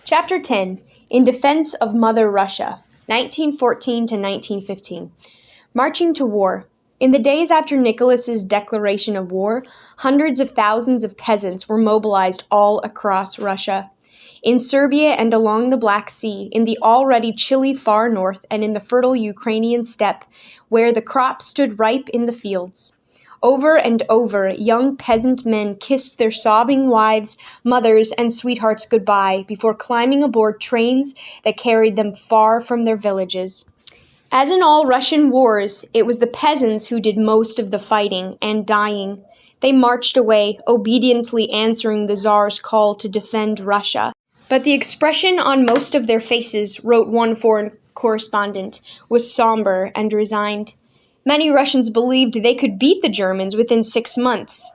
Chapter 10. In Defense of Mother Russia, 1914 to 1915. Marching to war. In the days after Nicholas's declaration of war, hundreds of thousands of peasants were mobilized all across Russia. In Serbia and along the Black Sea, in the already chilly far north, and in the fertile Ukrainian steppe, where the crops stood ripe in the fields. Over and over, young peasant men kissed their sobbing wives, mothers, and sweethearts goodbye before climbing aboard trains that carried them far from their villages. As in all Russian wars, it was the peasants who did most of the fighting and dying. They marched away, obediently answering the Tsar's call to defend Russia. But the expression on most of their faces, wrote one foreign correspondent, was somber and resigned. Many Russians believed they could beat the Germans within 6 months.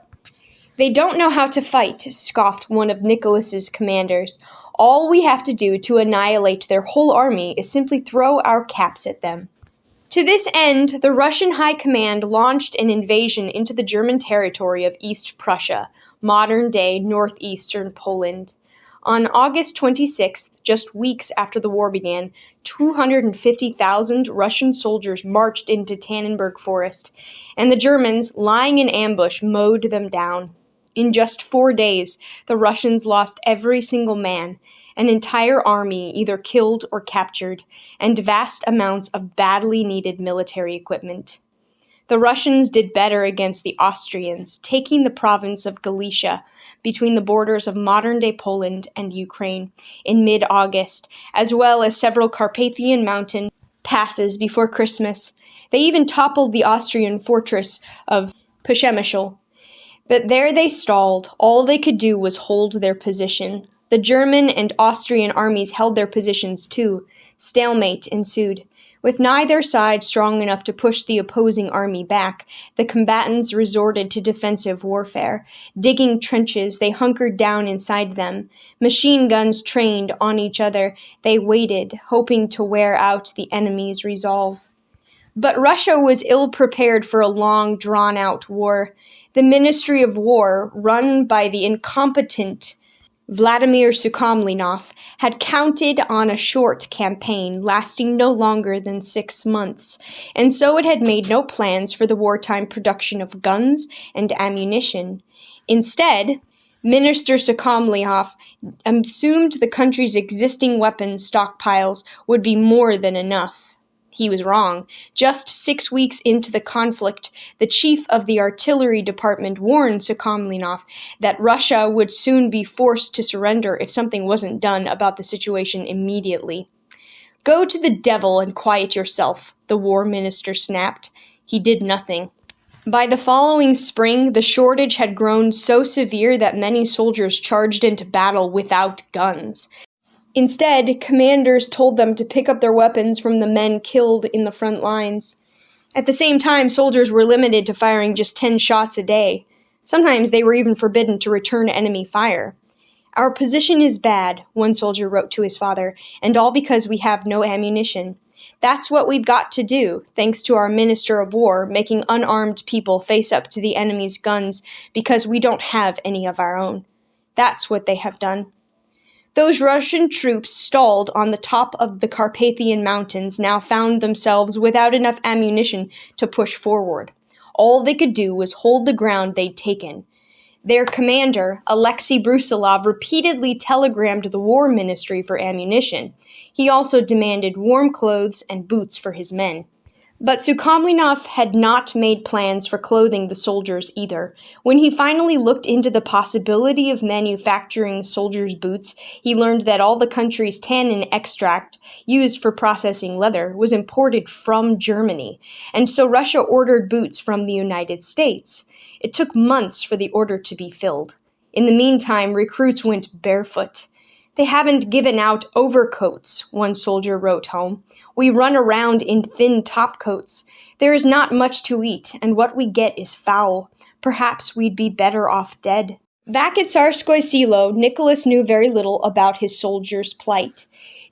"They don't know how to fight," scoffed one of Nicholas's commanders. "All we have to do to annihilate their whole army is simply throw our caps at them." To this end, the Russian High Command launched an invasion into the German territory of East Prussia, modern-day northeastern Poland. On August 26th, just weeks after the war began, 250,000 Russian soldiers marched into Tannenberg Forest, and the Germans, lying in ambush, mowed them down. In just 4 days, the Russians lost every single man, an entire army either killed or captured, and vast amounts of badly needed military equipment. The Russians did better against the Austrians, taking the province of Galicia, between the borders of modern-day Poland and Ukraine, in mid-August, as well as several Carpathian mountain passes before Christmas. They even toppled the Austrian fortress of Przemysl. But there they stalled. All they could do was hold their position. The German and Austrian armies held their positions too. Stalemate ensued. With neither side strong enough to push the opposing army back, the combatants resorted to defensive warfare. Digging trenches, they hunkered down inside them. Machine guns trained on each other, they waited, hoping to wear out the enemy's resolve. But Russia was ill-prepared for a long, drawn-out war. The Ministry of War, run by the incompetent Vladimir Sukhomlinov, had counted on a short campaign lasting no longer than 6 months, and so it had made no plans for the wartime production of guns and ammunition. Instead, Minister Sukhomlinov assumed the country's existing weapons stockpiles would be more than enough. He was wrong. Just 6 weeks into the conflict, the chief of the artillery department warned Sukhomlinov that Russia would soon be forced to surrender if something wasn't done about the situation immediately. "Go to the devil and quiet yourself," the war minister snapped. He did nothing. By the following spring, the shortage had grown so severe that many soldiers charged into battle without guns. Instead, commanders told them to pick up their weapons from the men killed in the front lines. At the same time, soldiers were limited to firing just 10 shots a day. Sometimes they were even forbidden to return enemy fire. "Our position is bad," one soldier wrote to his father, "and all because we have no ammunition. That's what we've got to do, thanks to our Minister of War making unarmed people face up to the enemy's guns because we don't have any of our own. That's what they have done." Those Russian troops stalled on the top of the Carpathian Mountains now found themselves without enough ammunition to push forward. All they could do was hold the ground they'd taken. Their commander, Alexei Brusilov, repeatedly telegrammed the War Ministry for ammunition. He also demanded warm clothes and boots for his men. But Sukhomlinov had not made plans for clothing the soldiers either. When he finally looked into the possibility of manufacturing soldiers' boots, he learned that all the country's tannin extract used for processing leather was imported from Germany, and so Russia ordered boots from the United States. It took months for the order to be filled. In the meantime, recruits went barefoot. "They haven't given out overcoats," one soldier wrote home. "We run around in thin topcoats. There is not much to eat, and what we get is foul. Perhaps we'd be better off dead." Back at Tsarskoye Selo, Nicholas knew very little about his soldiers' plight.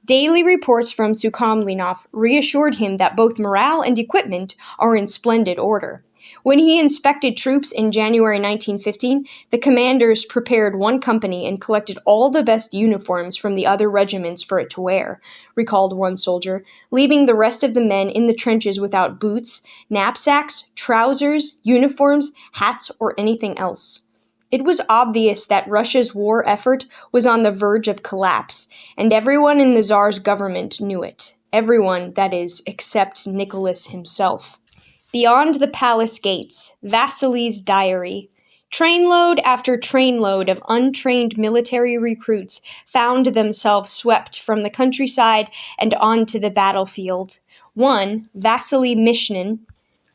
Daily reports from Sukhomlinov reassured him that both morale and equipment are in splendid order. When he inspected troops in January 1915, the commanders prepared one company and collected all the best uniforms from the other regiments for it to wear, recalled one soldier, leaving the rest of the men in the trenches without boots, knapsacks, trousers, uniforms, hats, or anything else. It was obvious that Russia's war effort was on the verge of collapse, and everyone in the Tsar's government knew it. Everyone, that is, except Nicholas himself. Beyond the palace gates, Vasily's diary. Trainload after trainload of untrained military recruits found themselves swept from the countryside and onto the battlefield. One, Vasily Mishnin,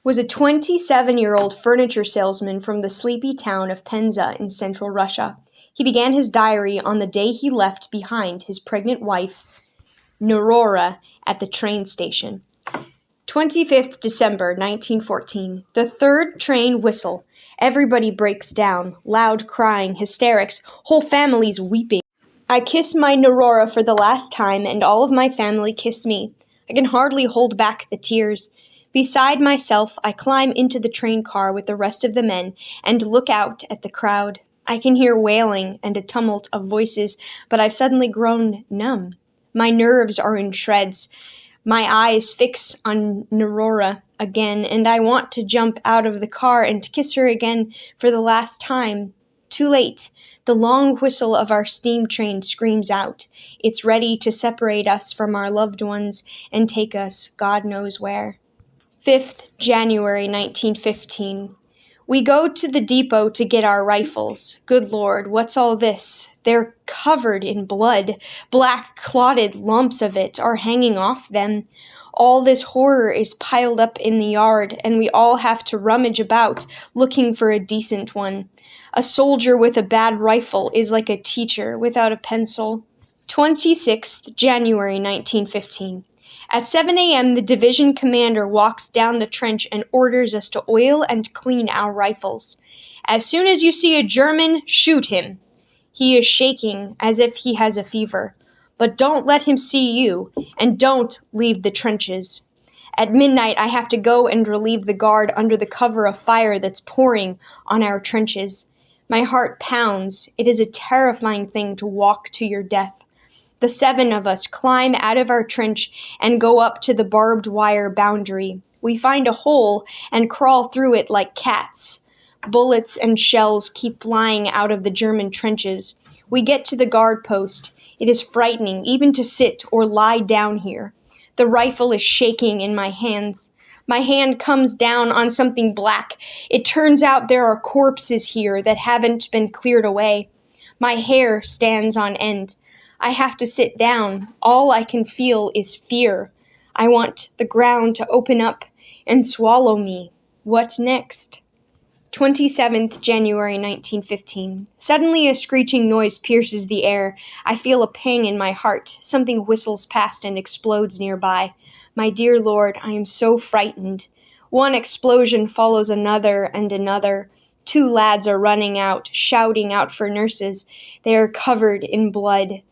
was a 27-year-old furniture salesman from the sleepy town of Penza in central Russia. He began his diary on the day he left behind his pregnant wife, Nerora, at the train station. 25th December, 1914. The third train whistle. Everybody breaks down. Loud crying, hysterics, whole families weeping. I kiss my Nerora for the last time, and all of my family kiss me. I can hardly hold back the tears. Beside myself, I climb into the train car with the rest of the men and look out at the crowd. I can hear wailing and a tumult of voices, but I've suddenly grown numb. My nerves are in shreds. My eyes fix on Nerora again, and I want to jump out of the car and kiss her again for the last time. Too late. The long whistle of our steam train screams out. It's ready to separate us from our loved ones and take us God knows where. 5th January 1915. We go to the depot to get our rifles. Good Lord, what's all this? They're covered in blood. Black, clotted lumps of it are hanging off them. All this horror is piled up in the yard, and we all have to rummage about, looking for a decent one. A soldier with a bad rifle is like a teacher without a pencil. 26th January 1915. At 7 a.m., the division commander walks down the trench and orders us to oil and clean our rifles. As soon as you see a German, shoot him. He is shaking as if he has a fever. But don't let him see you, and don't leave the trenches. At midnight, I have to go and relieve the guard under the cover of fire that's pouring on our trenches. My heart pounds. It is a terrifying thing to walk to your death. The 7 of us climb out of our trench and go up to the barbed wire boundary. We find a hole and crawl through it like cats. Bullets and shells keep flying out of the German trenches. We get to the guard post. It is frightening even to sit or lie down here. The rifle is shaking in my hands. My hand comes down on something black. It turns out there are corpses here that haven't been cleared away. My hair stands on end. I have to sit down. All I can feel is fear. I want the ground to open up and swallow me. What next? 27th January 1915. Suddenly a screeching noise pierces the air. I feel a pang in my heart. Something whistles past and explodes nearby. My dear Lord, I am so frightened. One explosion follows another and another. 2 lads are running out, shouting out for nurses. They are covered in blood.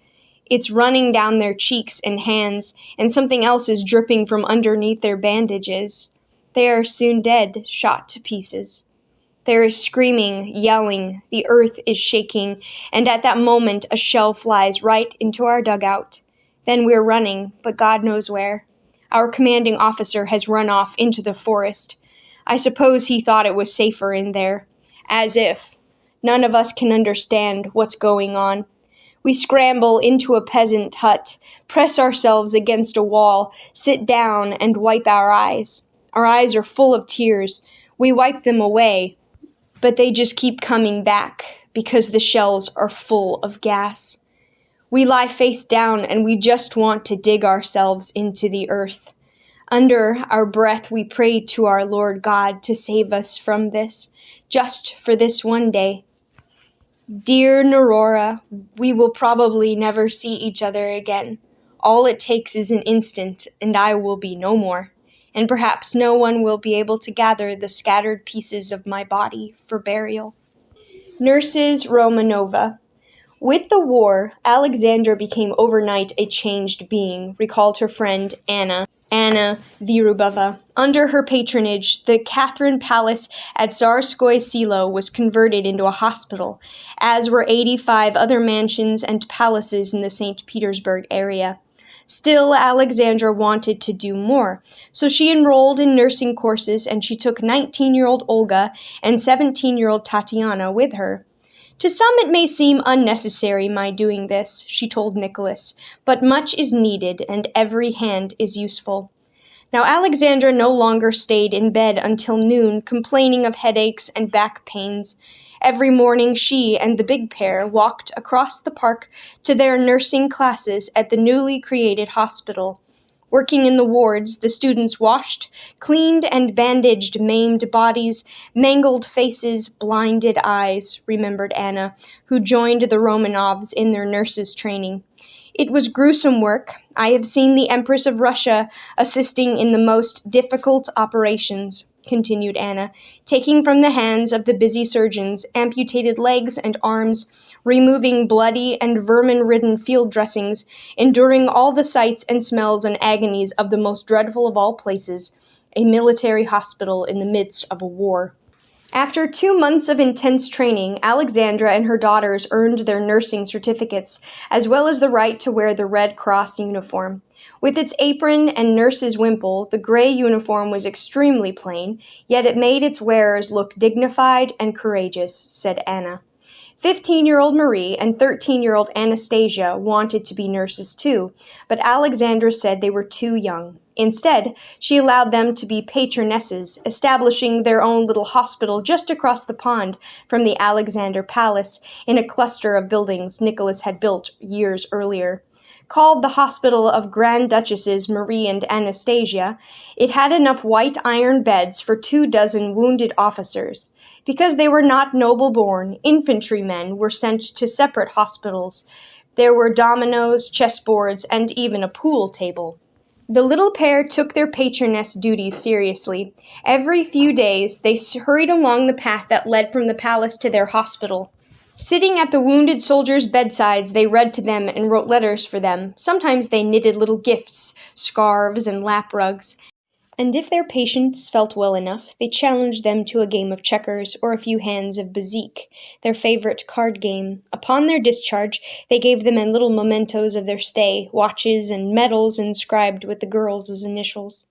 It's running down their cheeks and hands, and something else is dripping from underneath their bandages. They are soon dead, shot to pieces. There is screaming, yelling, the earth is shaking, and at that moment a shell flies right into our dugout. Then we're running, but God knows where. Our commanding officer has run off into the forest. I suppose he thought it was safer in there. As if. None of us can understand what's going on. We scramble into a peasant hut, press ourselves against a wall, sit down, and wipe our eyes. Our eyes are full of tears. We wipe them away, but they just keep coming back because the shells are full of gas. We lie face down and we just want to dig ourselves into the earth. Under our breath, we pray to our Lord God to save us from this, just for this one day. Dear Nerora, we will probably never see each other again. All it takes is an instant, and I will be no more, and perhaps no one will be able to gather the scattered pieces of my body for burial. Nurses Romanova. With the war, Alexandra became overnight a changed being, recalled her friend Anna Virubova. Under her patronage, the Catherine Palace at Tsarskoye Selo was converted into a hospital, as were 85 other mansions and palaces in the St. Petersburg area. Still, Alexandra wanted to do more, so she enrolled in nursing courses and she took 19-year-old Olga and 17-year-old Tatiana with her. To some it may seem unnecessary my doing this, she told Nicholas, but much is needed and every hand is useful. Now Alexandra no longer stayed in bed until noon, complaining of headaches and back pains. Every morning she and the big pair walked across the park to their nursing classes at the newly created hospital. Working in the wards, the students washed, cleaned, and bandaged maimed bodies, mangled faces, blinded eyes, remembered Anna, who joined the Romanovs in their nurses' training. It was gruesome work. I have seen the Empress of Russia assisting in the most difficult operations, continued Anna, taking from the hands of the busy surgeons amputated legs and arms, removing bloody and vermin-ridden field dressings, enduring all the sights and smells and agonies of the most dreadful of all places, a military hospital in the midst of a war. After 2 months of intense training, Alexandra and her daughters earned their nursing certificates, as well as the right to wear the Red Cross uniform. With its apron and nurse's wimple, the gray uniform was extremely plain, yet it made its wearers look dignified and courageous, said Anna. 15-year-old Marie and 13-year-old Anastasia wanted to be nurses too, but Alexandra said they were too young. Instead, she allowed them to be patronesses, establishing their own little hospital just across the pond from the Alexander Palace in a cluster of buildings Nicholas had built years earlier. Called the Hospital of Grand Duchesses Marie and Anastasia, it had enough white iron beds for 24 wounded officers. Because they were not noble-born, infantrymen were sent to separate hospitals. There were dominoes, chessboards, and even a pool table. The little pair took their patroness duties seriously. Every few days, they hurried along the path that led from the palace to their hospital. Sitting at the wounded soldiers' bedsides, they read to them and wrote letters for them. Sometimes they knitted little gifts, scarves and lap rugs. And if their patients felt well enough, they challenged them to a game of checkers or a few hands of bezique, their favorite card game. Upon their discharge, they gave them little mementos of their stay, watches and medals inscribed with the girls' initials.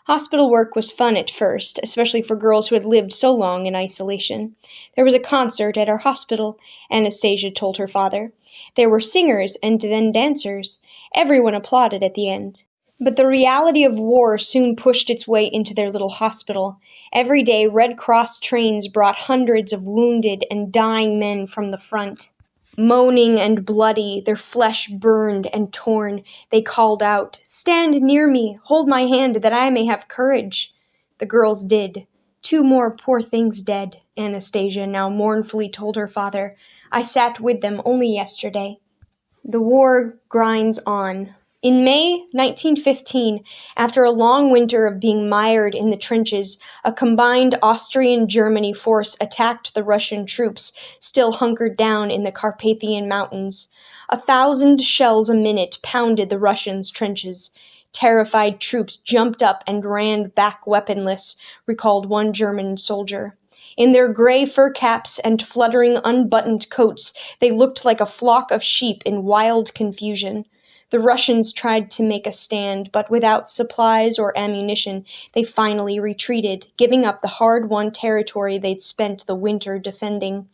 Hospital work was fun at first, especially for girls who had lived so long in isolation. There was a concert at our hospital, Anastasia told her father. There were singers and then dancers. Everyone applauded at the end. But the reality of war soon pushed its way into their little hospital. Every day, Red Cross trains brought hundreds of wounded and dying men from the front. Moaning and bloody, their flesh burned and torn, they called out, "Stand near me, hold my hand that I may have courage." The girls did. 2 more poor things dead, Anastasia now mournfully told her father. I sat with them only yesterday. The war grinds on. In May 1915, after a long winter of being mired in the trenches, a combined Austrian-Germany force attacked the Russian troops, still hunkered down in the Carpathian Mountains. 1,000 shells a minute pounded the Russians' trenches. Terrified troops jumped up and ran back weaponless, recalled one German soldier. In their gray fur caps and fluttering unbuttoned coats, they looked like a flock of sheep in wild confusion. The Russians tried to make a stand, but without supplies or ammunition, they finally retreated, giving up the hard-won territory they'd spent the winter defending.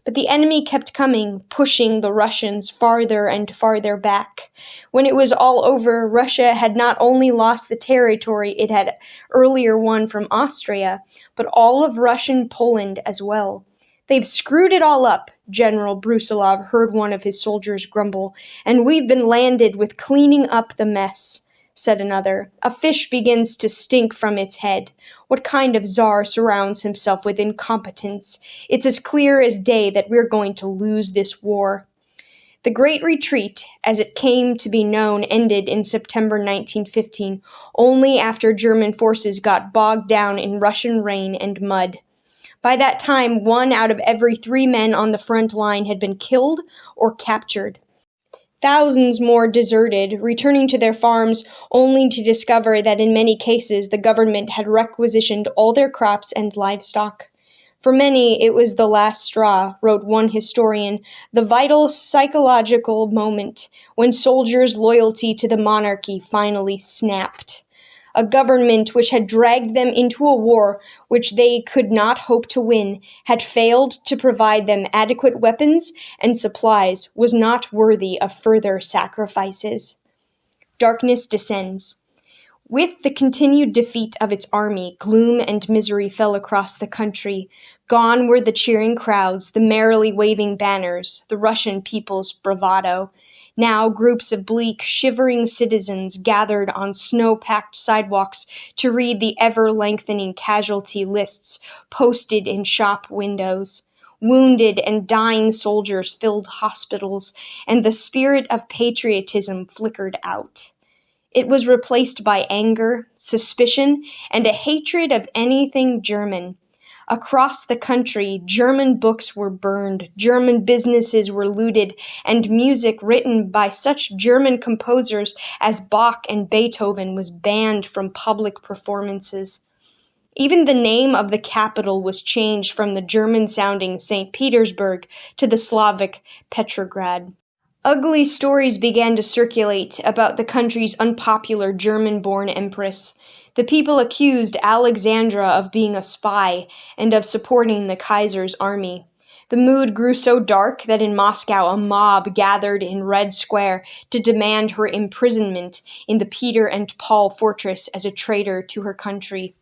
But the enemy kept coming, pushing the Russians farther and farther back. When it was all over, Russia had not only lost the territory it had earlier won from Austria, but all of Russian Poland as well. "They've screwed it all up," General Brusilov heard one of his soldiers grumble, "and we've been landed with cleaning up the mess," said another. "A fish begins to stink from its head. What kind of czar surrounds himself with incompetence? It's as clear as day that we're going to lose this war." The Great Retreat, as it came to be known, ended in September 1915, only after German forces got bogged down in Russian rain and mud. By that time, 1 out of every 3 men on the front line had been killed or captured. Thousands more deserted, returning to their farms only to discover that in many cases the government had requisitioned all their crops and livestock. For many, it was the last straw, wrote one historian, the vital psychological moment when soldiers' loyalty to the monarchy finally snapped. A government which had dragged them into a war which they could not hope to win, had failed to provide them adequate weapons and supplies, was not worthy of further sacrifices. Darkness descends. With the continued defeat of its army, gloom and misery fell across the country. Gone were the cheering crowds, the merrily waving banners, the Russian people's bravado. Now groups of bleak, shivering citizens gathered on snow-packed sidewalks to read the ever-lengthening casualty lists posted in shop windows. Wounded and dying soldiers filled hospitals, and the spirit of patriotism flickered out. It was replaced by anger, suspicion, and a hatred of anything German. Across the country, German books were burned, German businesses were looted, and music written by such German composers as Bach and Beethoven was banned from public performances. Even the name of the capital was changed from the German-sounding St. Petersburg to the Slavic Petrograd. Ugly stories began to circulate about the country's unpopular German-born empress. The people accused Alexandra of being a spy and of supporting the Kaiser's army. The mood grew so dark that in Moscow a mob gathered in Red Square to demand her imprisonment in the Peter and Paul fortress as a traitor to her country.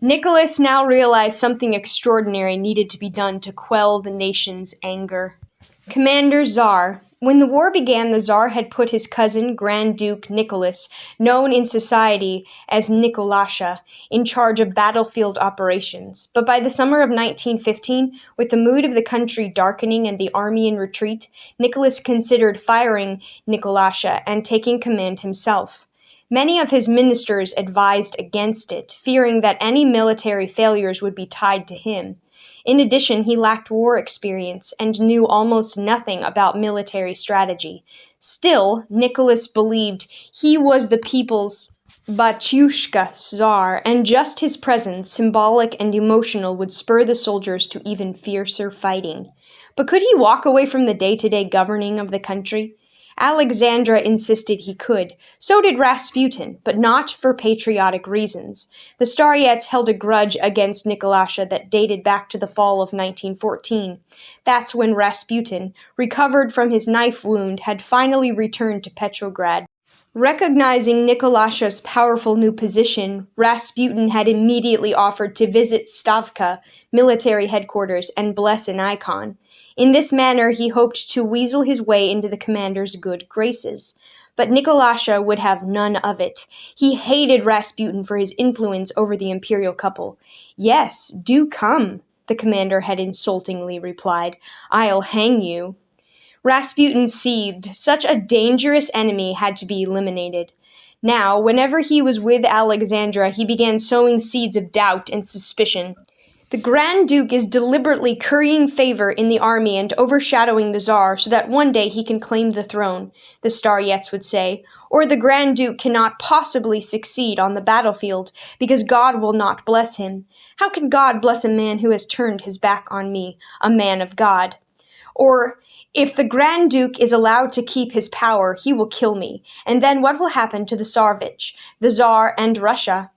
Nicholas now realized something extraordinary needed to be done to quell the nation's anger. Commander Tsar. When the war began, the Tsar had put his cousin, Grand Duke Nicholas, known in society as Nikolasha, in charge of battlefield operations. But by the summer of 1915, with the mood of the country darkening and the army in retreat, Nicholas considered firing Nikolasha and taking command himself. Many of his ministers advised against it, fearing that any military failures would be tied to him. In addition, he lacked war experience and knew almost nothing about military strategy. Still, Nicholas believed he was the people's Batyushka Tsar, and just his presence, symbolic and emotional, would spur the soldiers to even fiercer fighting. But could he walk away from the day-to-day governing of the country? Alexandra insisted he could. So did Rasputin, but not for patriotic reasons. The Starets held a grudge against Nikolasha that dated back to the fall of 1914. That's when Rasputin, recovered from his knife wound, had finally returned to Petrograd. Recognizing Nikolasha's powerful new position, Rasputin had immediately offered to visit Stavka, military headquarters, and bless an icon. In this manner, he hoped to weasel his way into the commander's good graces. But Nikolasha would have none of it. He hated Rasputin for his influence over the imperial couple. "Yes, do come," the commander had insultingly replied. "I'll hang you." Rasputin seethed. Such a dangerous enemy had to be eliminated. Now, whenever he was with Alexandra, he began sowing seeds of doubt and suspicion. The Grand Duke is deliberately currying favor in the army and overshadowing the Tsar so that one day he can claim the throne, the Starets would say, or the Grand Duke cannot possibly succeed on the battlefield because God will not bless him. How can God bless a man who has turned his back on me, a man of God? Or, if the Grand Duke is allowed to keep his power, he will kill me, and then what will happen to the Tsarevich, the Tsar, and Russia?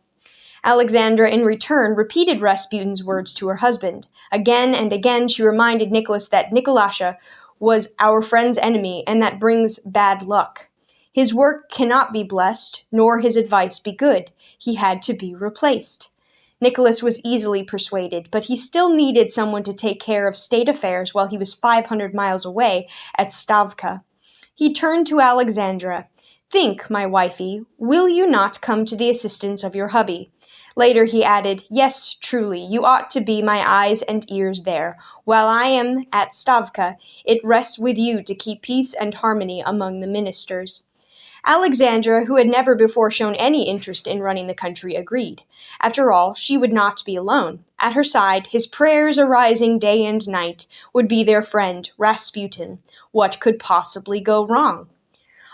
Alexandra, in return, repeated Rasputin's words to her husband. Again and again she reminded Nicholas that Nikolasha was our friend's enemy, and that brings bad luck. His work cannot be blessed, nor his advice be good. He had to be replaced. Nicholas was easily persuaded, but he still needed someone to take care of state affairs while he was 500 miles away at Stavka. He turned to Alexandra. "Think, my wifey, will you not come to the assistance of your hubby?" Later he added, "Yes, truly, you ought to be my eyes and ears there. While I am at Stavka, it rests with you to keep peace and harmony among the ministers." Alexandra, who had never before shown any interest in running the country, agreed. After all, she would not be alone. At her side, his prayers arising day and night, would be their friend, Rasputin. What could possibly go wrong?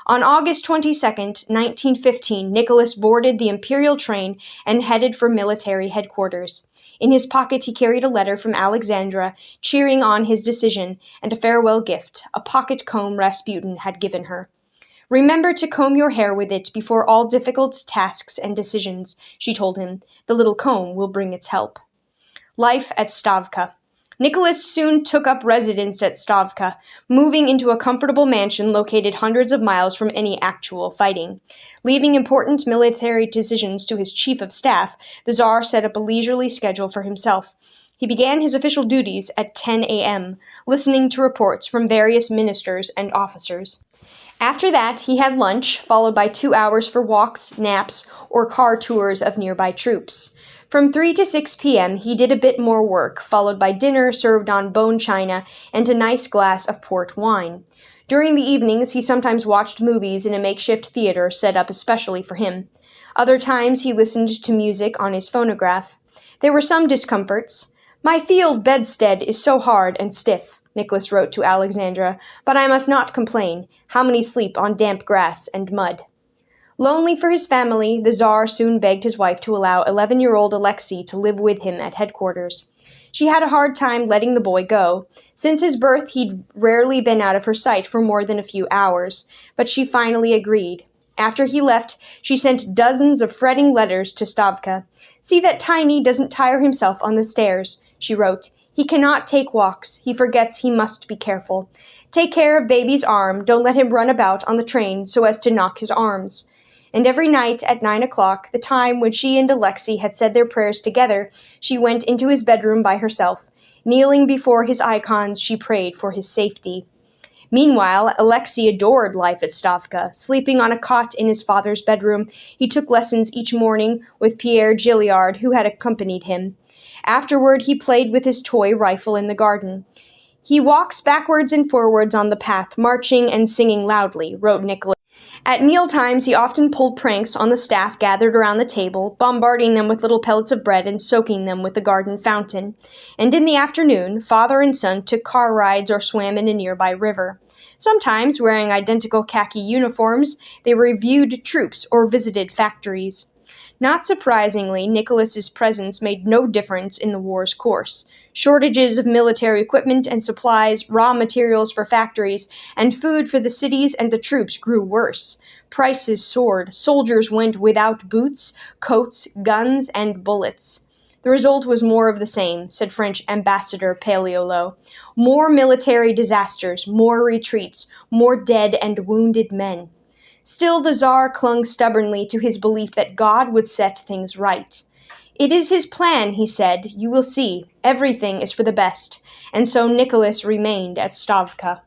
On August 22nd, 1915, Nicholas boarded the imperial train and headed for military headquarters. In his pocket he carried a letter from Alexandra, cheering on his decision, and a farewell gift, a pocket comb Rasputin had given her. "Remember to comb your hair with it before all difficult tasks and decisions," she told him. "The little comb will bring its help." Life at Stavka. Nicholas soon took up residence at Stavka, moving into a comfortable mansion located hundreds of miles from any actual fighting. Leaving important military decisions to his chief of staff, the Tsar set up a leisurely schedule for himself. He began his official duties at 10 a.m., listening to reports from various ministers and officers. After that, he had lunch, followed by 2 hours for walks, naps, or car tours of nearby troops. From 3 to 6 p.m., he did a bit more work, followed by dinner served on bone china and a nice glass of port wine. During the evenings, he sometimes watched movies in a makeshift theater set up especially for him. Other times, he listened to music on his phonograph. There were some discomforts. "My field bedstead is so hard and stiff," Nicholas wrote to Alexandra, "but I must not complain. How many sleep on damp grass and mud?" Lonely for his family, the Tsar soon begged his wife to allow 11-year-old Alexei to live with him at headquarters. She had a hard time letting the boy go. Since his birth, he'd rarely been out of her sight for more than a few hours, but she finally agreed. After he left, she sent dozens of fretting letters to Stavka. "See that Tiny doesn't tire himself on the stairs," she wrote. "He cannot take walks. He forgets he must be careful. Take care of baby's arm. Don't let him run about on the train so as to knock his arms." And every night at 9 o'clock, the time when she and Alexei had said their prayers together, she went into his bedroom by herself. Kneeling before his icons, she prayed for his safety. Meanwhile, Alexei adored life at Stavka. Sleeping on a cot in his father's bedroom, he took lessons each morning with Pierre Gilliard, who had accompanied him. Afterward, he played with his toy rifle in the garden. "He walks backwards and forwards on the path, marching and singing loudly," wrote Nicholas. At mealtimes, he often pulled pranks on the staff gathered around the table, bombarding them with little pellets of bread and soaking them with the garden fountain. And in the afternoon, father and son took car rides or swam in a nearby river. Sometimes, wearing identical khaki uniforms, they reviewed troops or visited factories. Not surprisingly, Nicholas's presence made no difference in the war's course. Shortages of military equipment and supplies, raw materials for factories, and food for the cities and the troops grew worse. Prices soared. Soldiers went without boots, coats, guns, and bullets. "The result was more of the same," said French Ambassador Paleolo. "More military disasters, more retreats, more dead and wounded men." Still, the Tsar clung stubbornly to his belief that God would set things right. "It is his plan," he said. "You will see. Everything is for the best." And so Nicholas remained at Stavka.